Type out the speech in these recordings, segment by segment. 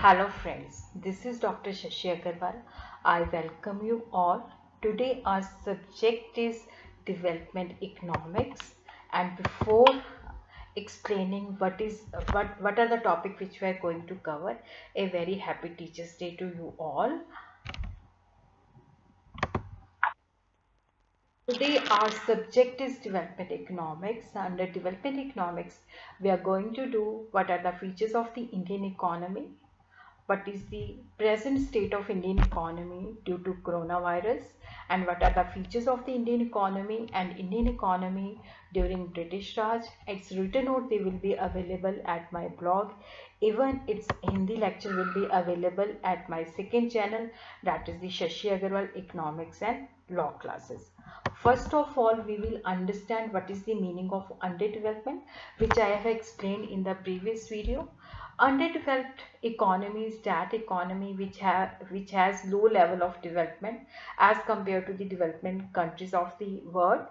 Hello friends, this is Dr. Shashi Agarwal. I welcome you all. Today our subject is development economics, and before explaining what are the topic which we are going to cover, a very happy Teachers Day to you all. Today our subject is development economics. Under development economics we are going to do what are the features of the Indian economy, what is the present state of Indian economy due to coronavirus, and what are the features of the Indian economy and Indian economy during British Raj. Its written note they will be available at my blog. Even its Hindi lecture will be available at my second channel, that is the Shashi Agarwal Economics and Law classes. First of all, we will understand what is the meaning of underdevelopment, which I have explained in the previous video. Underdeveloped economy is that economy which has low level of development as compared to the development countries of the world.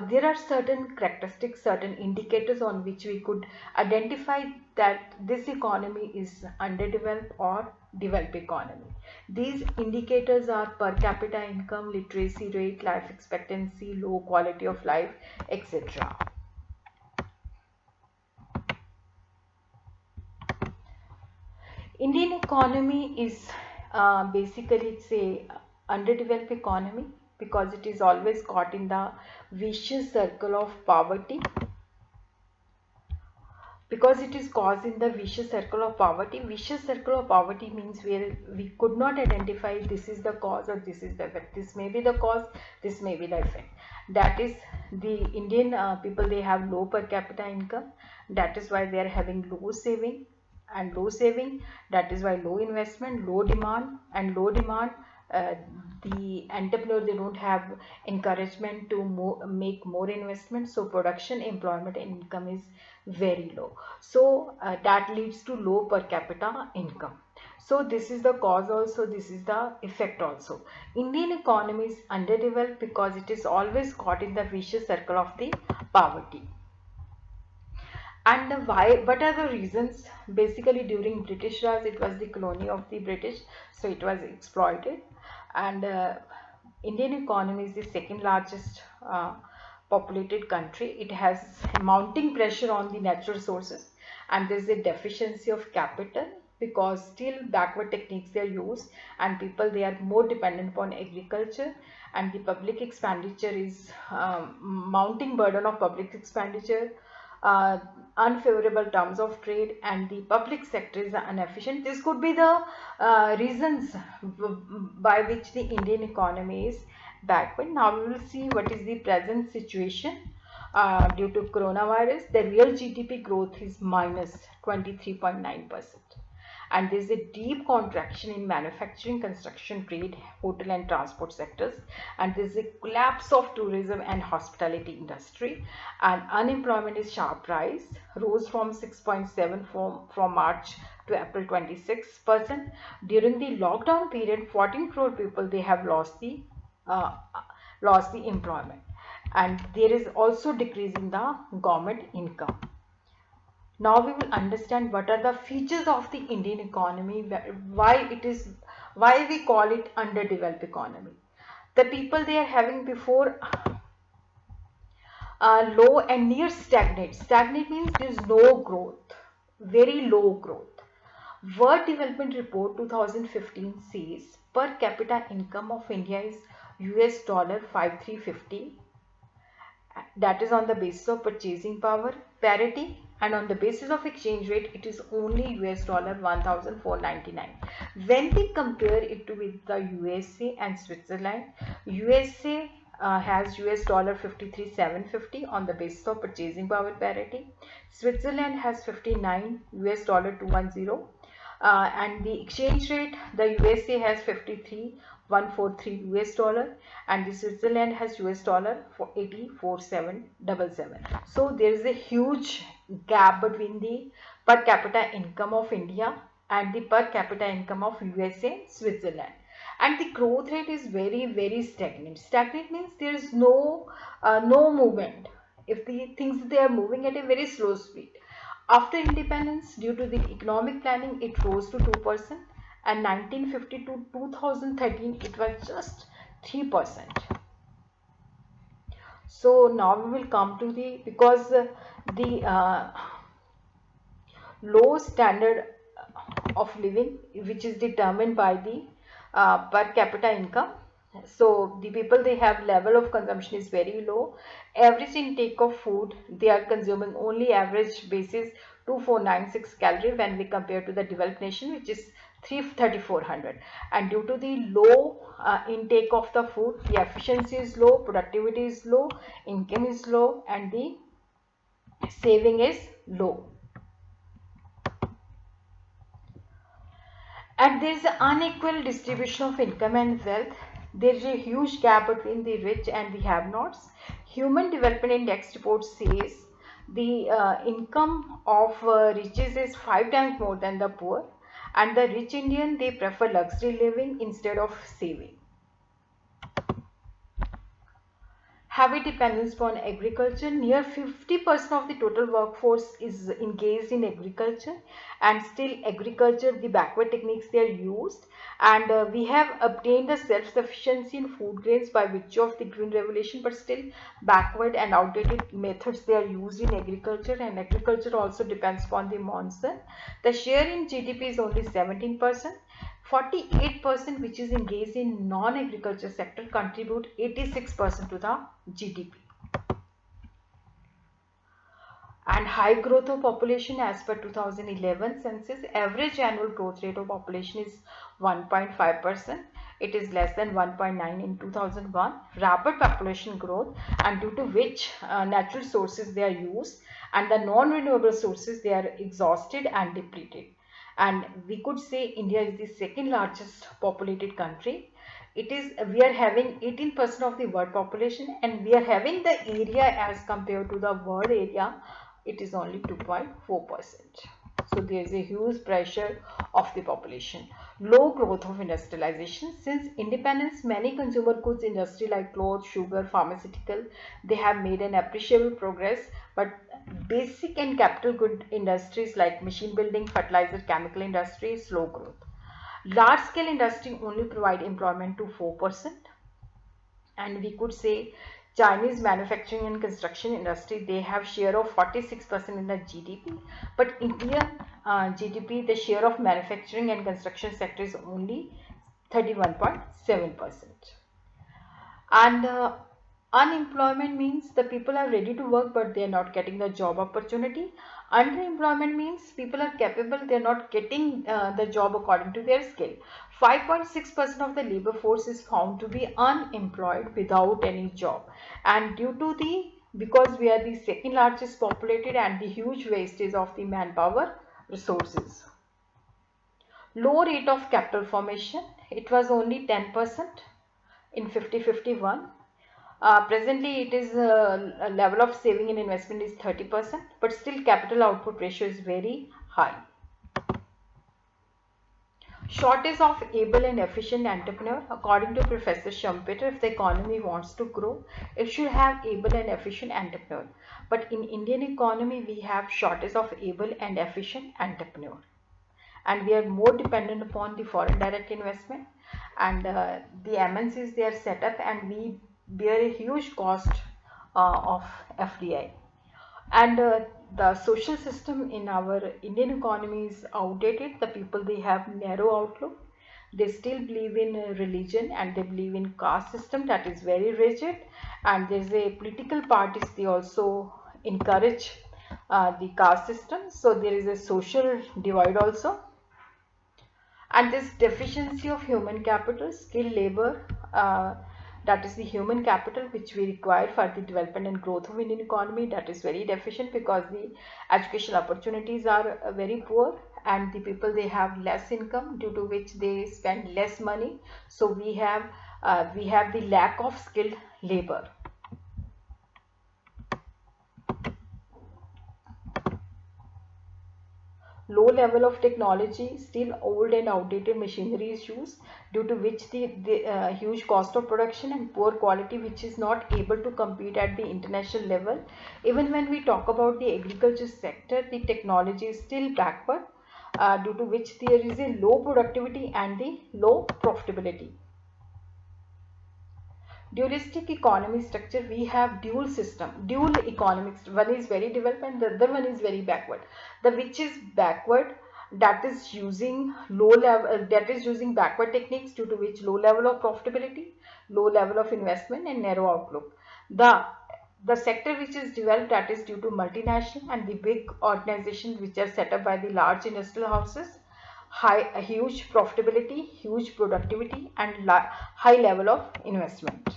There are certain characteristics, certain indicators on which we could identify that this economy is underdeveloped or developed economy. These indicators are per capita income, literacy rate, life expectancy, low quality of life, etc. Indian economy is basically it's a underdeveloped economy because it is always caught in the vicious circle of poverty. Because it is caused in the vicious circle of poverty. Vicious circle of poverty means where we could not identify this is the cause or this is the effect. This may be the cause, this may be the effect. That is the Indian people, they have low per capita income. That is why they are having low saving, and low saving, that is why low investment, low demand, and low demand, uh, the entrepreneur they don't have encouragement to make more investment, so production, employment, and income is very low. So that leads to low per capita income. So this is the cause also, this is the effect also. Indian economy is underdeveloped because it is always caught in the vicious circle of the poverty. And why, what are the reasons? Basically during British Raj, it was the colony of the British, so it was exploited. And Indian economy is the second largest populated country. It has mounting pressure on the natural resources, and there is a deficiency of capital because still backward techniques they are used, and people they are more dependent upon agriculture, and the public expenditure is mounting burden of public expenditure, uh, unfavorable terms of trade, and the public sector is inefficient. This could be the reasons by which the Indian economy is backward. Now we will see what is the present situation. Due to coronavirus, the real GDP growth is minus 23.9%. And there is a deep contraction in manufacturing, construction, trade, hotel and transport sectors, and there is a collapse of tourism and hospitality industry, and unemployment is sharp rise, rose from 6.7 from March to April 26%. During the lockdown period, 14 crore people they have uh, lost the employment, and there is also decrease in the government income. Now we will understand what are the features of the Indian economy, why we call it underdeveloped economy. The people they are having before low and near stagnate. Stagnate means there is no growth, very low growth. World Development Report 2015 says per capita income of India is US dollar 5350, that is on the basis of purchasing power parity, and on the basis of exchange rate it is only US dollar 1499. When we compare it with the USA and Switzerland, USA has US dollar 53,750 on the basis of purchasing power parity. Switzerland has 59 US dollar 210, and the exchange rate, the USA has 53,143 US dollar, and the Switzerland has US dollar for 84,777. So there is a huge gap between the per capita income of India and the per capita income of USA and Switzerland. And the growth rate is very stagnant. Stagnant means there is no movement. If the things they are moving at a very slow speed. After independence, due to the economic planning, it rose to 2%, and 1950 to 2013 it was just 3%. So now we will come to the, because the low standard of living, which is determined by the per capita income. So the people, they have level of consumption is very low. Average intake of food, they are consuming only average basis 2496 calorie when we compare to the developed nation, which is 3400. And due to the low intake of the food, the efficiency is low, productivity is low, income is low, and the saving is low. And there is an unequal distribution of income and wealth. There is a huge gap between the rich and the have-nots. Human Development Index report says the income of riches is 5 times more than the poor, and the rich Indian, they prefer luxury living instead of saving. Heavy dependence upon agriculture. Near 50% of the total workforce is engaged in agriculture, and still agriculture, the backward techniques they are used, and we have obtained the self-sufficiency in food grains by virtue of the green revolution, but still backward and outdated methods they are used in agriculture, and agriculture also depends upon the monsoon. The share in GDP is only 17%. 48% which is engaged in non-agriculture sector contribute 86% to the GDP. And high growth of population. As per 2011 census, average annual growth rate of population is 1.5%. It is less than 1.9 in 2001. Rapid population growth, and due to which natural sources they are used, and the non-renewable sources they are exhausted and depleted. And we could say India is the second largest populated country. It is, we are having 18% of the world population, and we are having the area as compared to the world area, it is only 2.4%. So there is a huge pressure of the population. Low growth of industrialization. Since independence, many consumer goods industry like clothes, sugar, pharmaceutical, they have made an appreciable progress, but basic and capital good industries like machine building, fertilizer, chemical industry, slow growth. Large scale industry only provide employment to 4%. And we could say Chinese manufacturing and construction industry, they have share of 46% in the GDP, but Indian GDP, the share of manufacturing and construction sector is only 31.7%. And unemployment means the people are ready to work, but they are not getting the job opportunity. Underemployment means people are capable, they are not getting the job according to their skill. 5.6% of the labor force is found to be unemployed without any job, and due to the, because we are the second largest populated, and the huge wastage of the manpower resources. Low rate of capital formation. It was only 10% in 50-51. Presently, it is a level of saving and investment is 30%, but still capital output ratio is very high. Shortage of able and efficient entrepreneur. According to Professor Schumpeter, if the economy wants to grow, it should have able and efficient entrepreneur. But in Indian economy, we have shortage of able and efficient entrepreneur, and we are more dependent upon the foreign direct investment, and the MNCs, they are set up, and we bear a huge cost of FDI. And the social system in our Indian economy is outdated. The people, they have narrow outlook. They still believe in religion, and they believe in caste system that is very rigid, and there is a political parties, they also encourage the caste system. So there is a social divide also. And this deficiency of human capital, skilled labor, that is the human capital which we require for the development and growth of Indian economy, that is very deficient, because the educational opportunities are very poor, and the people, they have less income, due to which they spend less money. So we have the lack of skilled labor. low level of technology, still old and outdated machinery is used, due to which the huge cost of production and poor quality, which is not able to compete at the international level. Even when we talk about the agriculture sector, the technology is still backward, due to which there is a low productivity and the low profitability. Dualistic economy structure, we have dual economics. One is very developed and the other one is very backward. The which is backward, that is using low level, that is using backward techniques, due to which low level of profitability, low level of investment and narrow outlook. The sector which is developed, that is due to multinational and the big organizations which are set up by the large industrial houses, huge profitability, huge productivity and high level of investment.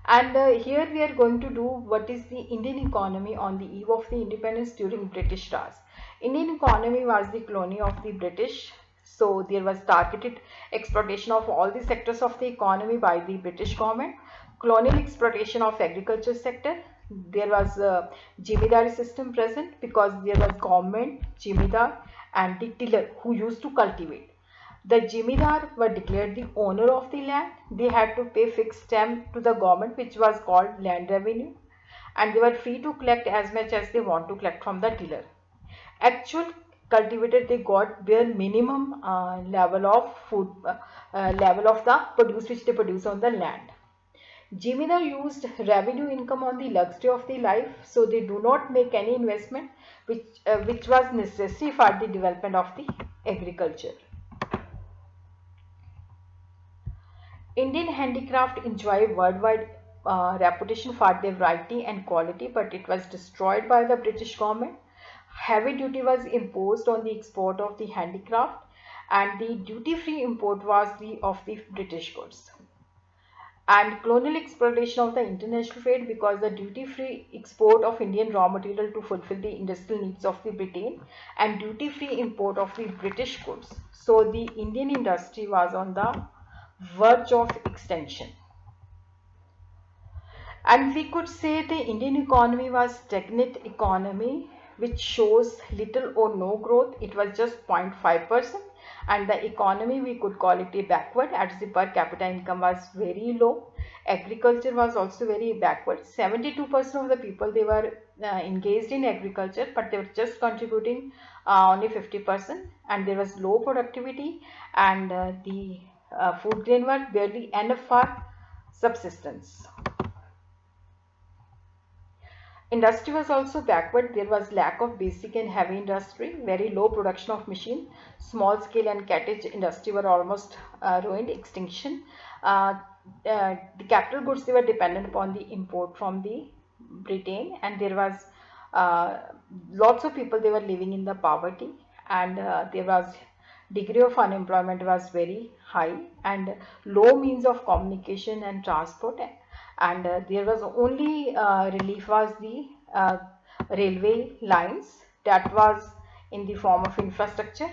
And here we are going to do what is the Indian economy on the eve of the independence during British Raj. Indian economy was the colony of the British, so there was targeted exploitation of all the sectors of the economy by the British government. Colonial exploitation of agriculture sector. There was a jimidari system present, because there was government, jimidar and the tiller who used to cultivate. The jimidar were declared the owner of the land. They had to pay fixed stamp to the government, which was called land revenue, and they were free to collect as much as they want to collect from the tiller. Actual cultivated, they got bare minimum level of food, level of the produce which they produce on the land. Jimidar used revenue income on the luxury of the life, so they do not make any investment which was necessary for the development of the agriculture. Indian handicraft enjoy worldwide reputation for their variety and quality, but it was destroyed by the British government. Heavy duty was imposed on the export of the handicraft, and the duty-free import was of the British goods. And colonial exploitation of the international trade, because the duty-free export of Indian raw material to fulfill the industrial needs of the Britain, and duty-free import of the British goods. So the Indian industry was on the verge of extension. And we could say the Indian economy was stagnant economy, which shows little or no growth. It was just 0.5%, and the economy, we could call it a backward, as the per capita income was very low. Agriculture was also very backward. 72% of the people, they were engaged in agriculture, but they were just contributing only 50%, and there was low productivity, and the food grain were barely enough for subsistence. Industry was also backward. There was lack of basic and heavy industry, very low production of machine, small scale and cottage industry were almost ruined, extinction. The capital goods, they were dependent upon the import from the Britain, and there was lots of people, they were living in the poverty, and there was degree of unemployment was very high, and low means of communication and transport, and there was only relief was the railway lines, that was in the form of infrastructure.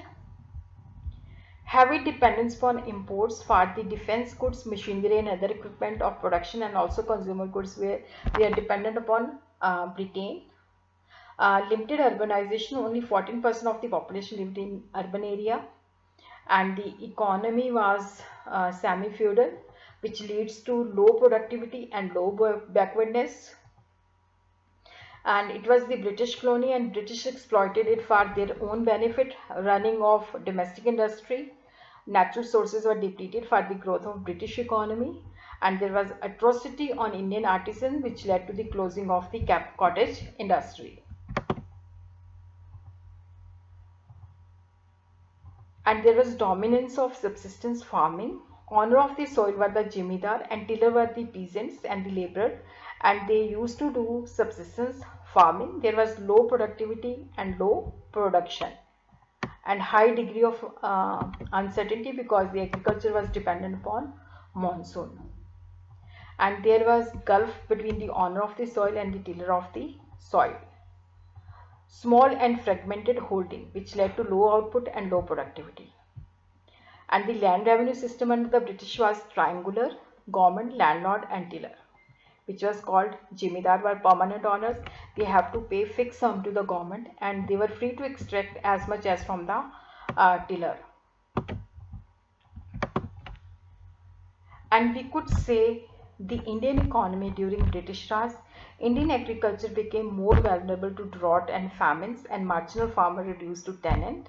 Heavy dependence upon imports for the defense goods, machinery and other equipment of production, and also consumer goods, where they are dependent upon Britain. Limited urbanization, only 14% of the population lived in urban area, and the economy was semi-feudal, which leads to low productivity and low backwardness. And it was the British colony, and British exploited it for their own benefit, running of domestic industry. Natural sources were depleted for the growth of British economy, and there was atrocity on Indian artisans, which led to the closing of the cottage industry. And there was dominance of subsistence farming. Owner of the soil were the jimidar, and tiller were the peasants and the laborer, and they used to do subsistence farming. There was low productivity and low production, and high degree of uncertainty, because the agriculture was dependent upon monsoon. And there was gulf between the owner of the soil and the tiller of the soil. Small and fragmented holding, which led to low output and low productivity. And the land revenue system under the British was triangular: government, landlord and tiller, which was called Jimidar, were permanent owners. They have to pay fixed sum to the government, and they were free to extract as much as from the tiller. And we could say the Indian economy during British Raj, Indian agriculture became more vulnerable to drought and famines, and marginal farmer reduced to tenant.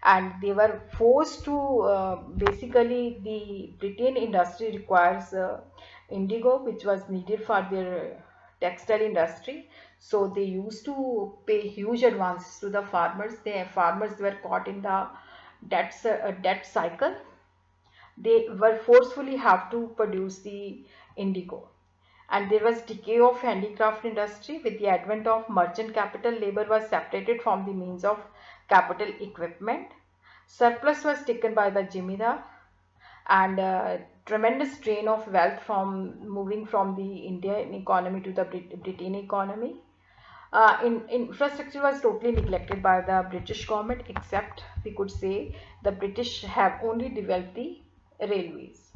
And they were forced to basically, the Britain industry requires indigo, which was needed for their textile industry. So they used to pay huge advances to the farmers. The farmers were caught in the debt cycle. They were forcefully have to produce the indigo. And there was decay of handicraft industry. With the advent of merchant capital, labor was separated from the means of capital equipment. Surplus was taken by the jimidar, and tremendous drain of wealth from moving from the Indian economy to the Britain economy. Infrastructure was totally neglected by the British government, except we could say the British have only developed the railways.